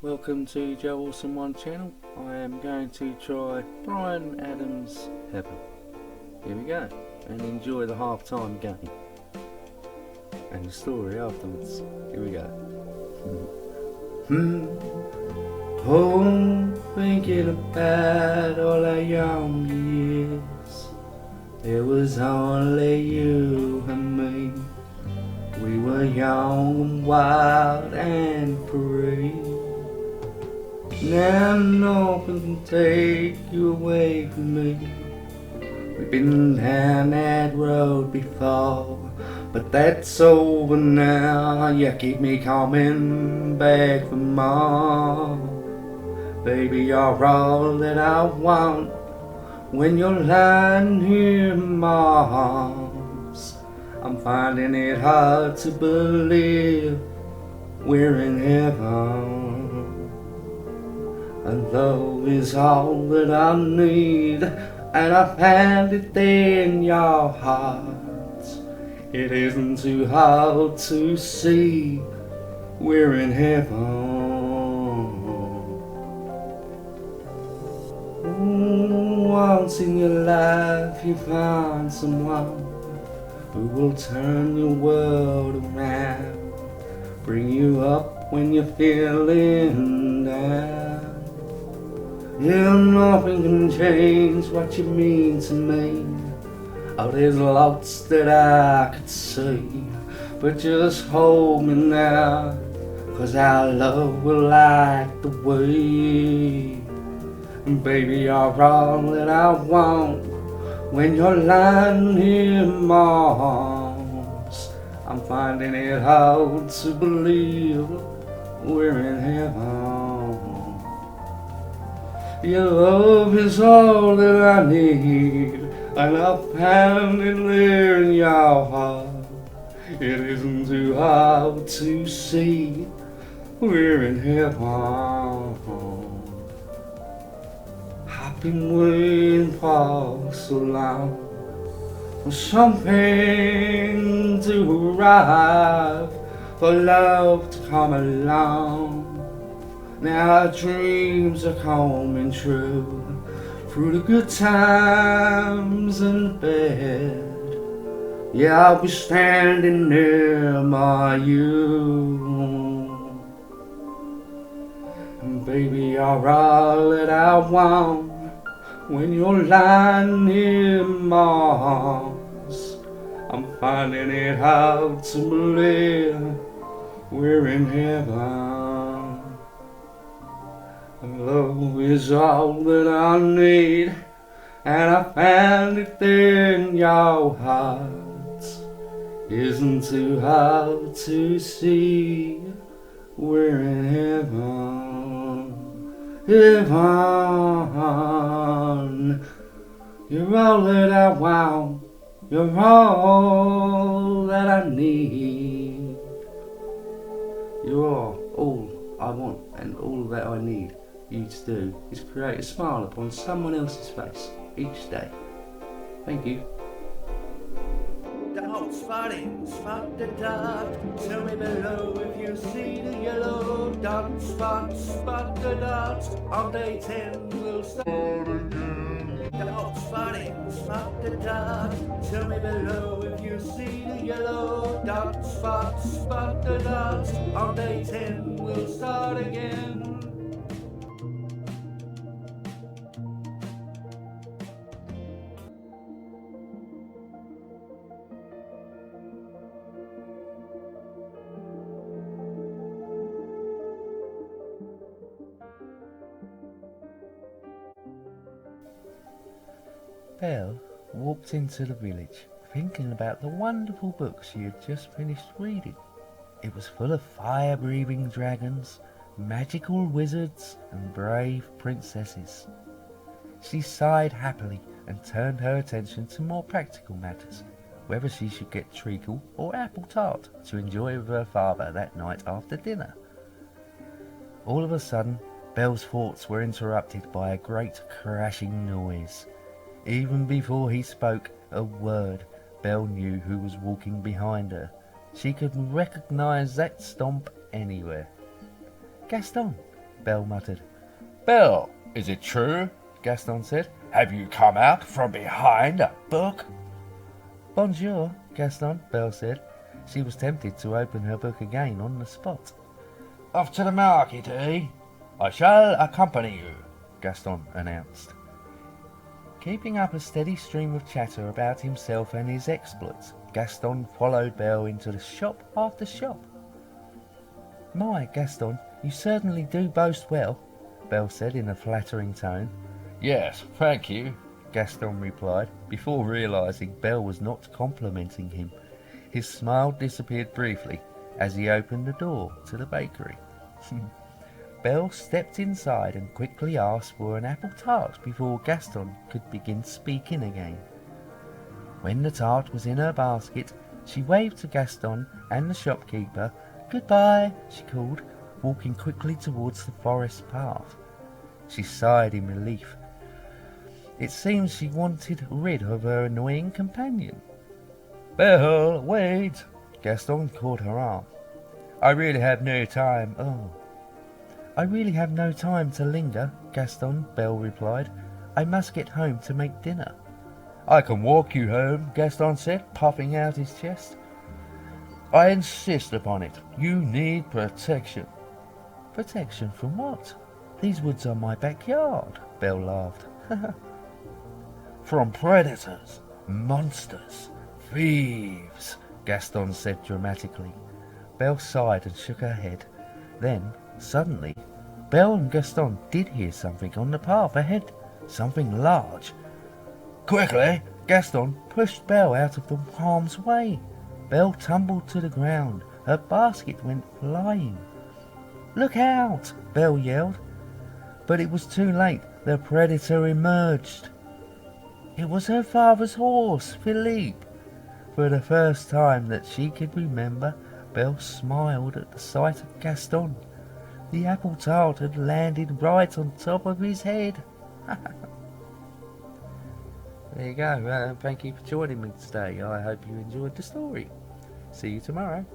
Welcome to Joe Awesome One channel. I am going to try Bryan Adams' Heaven. Here we go, and enjoy the half-time game and the story afterwards. Here we go. Home, thinking about all our young years. There was only you and me. We were young and wild and free. Now nothing can take you away from me. We've been down that road before, but that's over now. You keep me coming back for more. Baby, you're all that I want when you're lying here in my arms. I'm finding it hard to believe we're in heaven. And love is all that I need, and I found it there in your heart. It isn't too hard to see we're in heaven. Once in your life you find someone who will turn your world around, bring you up when you're feeling down. Yeah, nothing can change what you mean to me. Oh, there's lots that I could see, but just hold me now, 'cause our love will light the way. And baby, you're all that I want when you're lying here in my arms. I'm finding it hard to believe we're in heaven. Your love is all that I need, and I found it there in your heart. It isn't too hard to see we're in heaven. I've been waiting for so long for something to arrive, for love to come along. Now our dreams are coming true, through the good times and bad. Yeah, I'll be standing near my you. And baby, you're all that I want when you're lying in my arms. I'm finding it hard to believe we're in heaven. And love is all that I need, and I found it there in your heart. Isn't too hard to see we're in heaven. Heaven. You're all that I want, you're all that I need. You're all I want and all that I need you to do is create a smile upon someone else's face each day. Thank you. Don't spot it, spot the dot. Tell me below if you see the yellow dot. Spot the dot. On day 10 we'll start again. Don't spot it, spot the dot. Tell me below if you see the yellow dot. Spot the dot. On day 10 we'll start again. Belle walked into the village, thinking about the wonderful book she had just finished reading. It was full of fire-breathing dragons, magical wizards, and brave princesses. She sighed happily and turned her attention to more practical matters, whether she should get treacle or apple tart to enjoy with her father that night after dinner. All of a sudden, Belle's thoughts were interrupted by a great crashing noise. Even before he spoke a word, Belle knew who was walking behind her. She could recognize that stomp anywhere. Gaston, Belle muttered. Belle, is it true? Gaston said. Have you come out from behind a book? Bonjour, Gaston, Belle said. She was tempted to open her book again on the spot. Off to the market, eh? I shall accompany you, Gaston announced. Keeping up a steady stream of chatter about himself and his exploits, Gaston followed Belle into the shop after shop. My, Gaston, you certainly do boast well, Belle said in a flattering tone. Yes, thank you, Gaston replied, before realizing Belle was not complimenting him. His smile disappeared briefly as he opened the door to the bakery. Belle stepped inside and quickly asked for an apple tart before Gaston could begin speaking again. When the tart was in her basket, she waved to Gaston and the shopkeeper. Goodbye, she called, walking quickly towards the forest path. She sighed in relief. It seems she wanted rid of her annoying companion. Belle, wait! Gaston caught her arm. I really have no time. I really have no time to linger, Gaston, Belle replied. I must get home to make dinner. I can walk you home, Gaston said, puffing out his chest. I insist upon it. You need protection. Protection from what? These woods are my backyard, Belle laughed. From predators, monsters, thieves, Gaston said dramatically. Belle sighed and shook her head. Then, suddenly, Belle and Gaston did hear something on the path ahead. Something large. Quickly, Gaston pushed Belle out of the harm's way. Belle tumbled to the ground. Her basket went flying. Look out! Belle yelled. But it was too late. The predator emerged. It was her father's horse, Philippe. For the first time that she could remember, Belle smiled at the sight of Gaston. The apple tart had landed right on top of his head. There you go. Thank you for joining me today. I hope you enjoyed the story. See you tomorrow.